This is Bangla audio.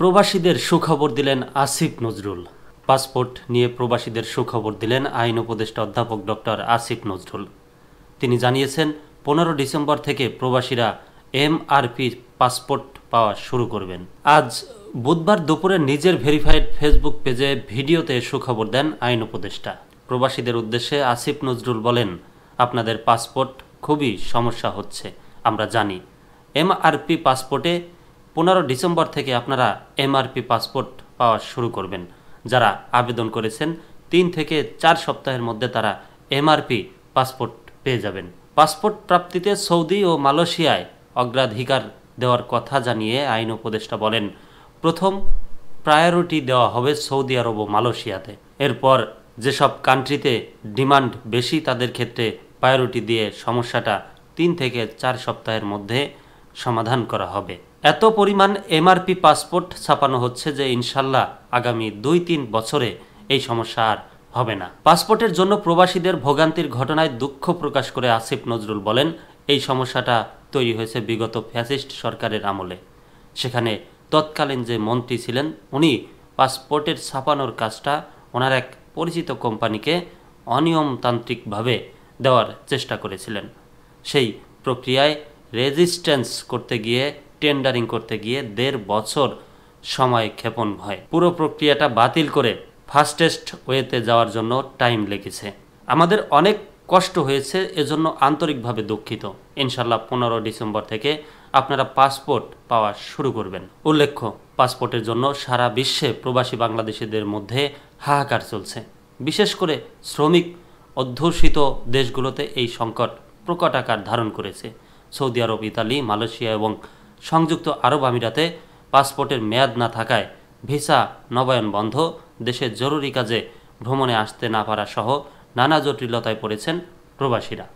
প্রবাসীদের সুখবর দিলেন আসিফ নজরুল। পাসপোর্ট নিয়ে প্রবাসীদের সুখবর দিলেন আইন উপদেষ্টা অধ্যাপক ডক্টর আসিফ নজরুল। তিনি জানিয়েছেন 15 ডিসেম্বর থেকে প্রবাসীরা এমআরপি পাসপোর্ট পাওয়া শুরু করবেন। আজ বুধবার দুপুরে নিজের ভেরিফাইড ফেসবুক পেজে ভিডিওতে সুখবর দেন আইন উপদেষ্টা। প্রবাসীদের উদ্দেশ্যে আসিফ নজরুল বলেন, আপনাদের পাসপোর্ট খুবই সমস্যা হচ্ছে, আমরা জানি। এমআরপি পাসপোর্টে 15 ডিসেম্বর থেকে আপনারা এমআরপি পাসপোর্ট পাওয়া শুরু করবেন। যারা আবেদন করেছেন 3 থেকে 4 সপ্তাহের মধ্যে তারা এমআরপি পাসপোর্ট পেয়ে যাবেন। পাসপোর্ট প্রাপ্তিতে সৌদি ও মালয়েশিয়ায় অগ্রাধিকার দেওয়ার কথা জানিয়ে আইন উপদেষ্টা বলেন, প্রথম প্রায়োরিটি দেওয়া হবে সৌদি আরব ও মালয়েশিয়াতে। এরপর যেসব কান্ট্রিতে ডিমান্ড বেশি তাদের ক্ষেত্রে প্রায়োরিটি দিয়ে সমস্যাটা 3 থেকে 4 সপ্তাহের মধ্যে সমাধান করা হবে। এত পরিমাণ এমআরপি পাসপোর্ট ছাপানো হচ্ছে যে ইনশাল্লাহ আগামী 2-3 বছরে এই সমস্যা আর হবে না। পাসপোর্টের জন্য প্রবাসীদের ভোগান্তির ঘটনায় দুঃখ প্রকাশ করে আসিফ নজরুল বলেন, এই সমস্যাটা তৈরি হয়েছে বিগত ফ্যাসিস্ট সরকারের আমলে। সেখানে তৎকালীন যে মন্ত্রী ছিলেন উনি পাসপোর্টের ছাপানোর কাজটা ওনার এক পরিচিত কোম্পানিকে অনিয়মতান্ত্রিকভাবে দেওয়ার চেষ্টা করেছিলেন। সেই প্রক্রিয়ায় রেজিস্ট্যান্স করতে গিয়ে টেন্ডারিং করতে গিয়ে 1.5 বছর সময় ক্ষেপণ হয়। পুরো প্রক্রিয়াটা বাতিল করে ফাস্টেস্ট ওয়েতে যাওয়ার জন্য টাইম লেগেছে। আমাদের অনেক কষ্ট হয়েছে, এজন্য আন্তরিকভাবে দুঃখিত। ইনশাল্লাহ 15 ডিসেম্বর থেকে আপনারা পাসপোর্ট পাওয়া শুরু করবেন। উল্লেখ্য, পাসপোর্টের জন্য সারা বিশ্বে প্রবাসী বাংলাদেশিদের মধ্যে হাহাকার চলছে। বিশেষ করে শ্রমিক অধ্যুষিত দেশগুলোতে এই সংকট প্রকট আকার ধারণ করেছে। সৌদি আরব, ইতালি, মালয়েশিয়া এবং সংযুক্ত আরব আমিরাতে পাসপোর্টের মেয়াদ না থাকায় ভিসা নবায়ন বন্ধ, দেশের জরুরি কাজে ভ্রমণে আসতে না পারা সহ নানা জটিলতায় পড়েছেন প্রবাসীরা।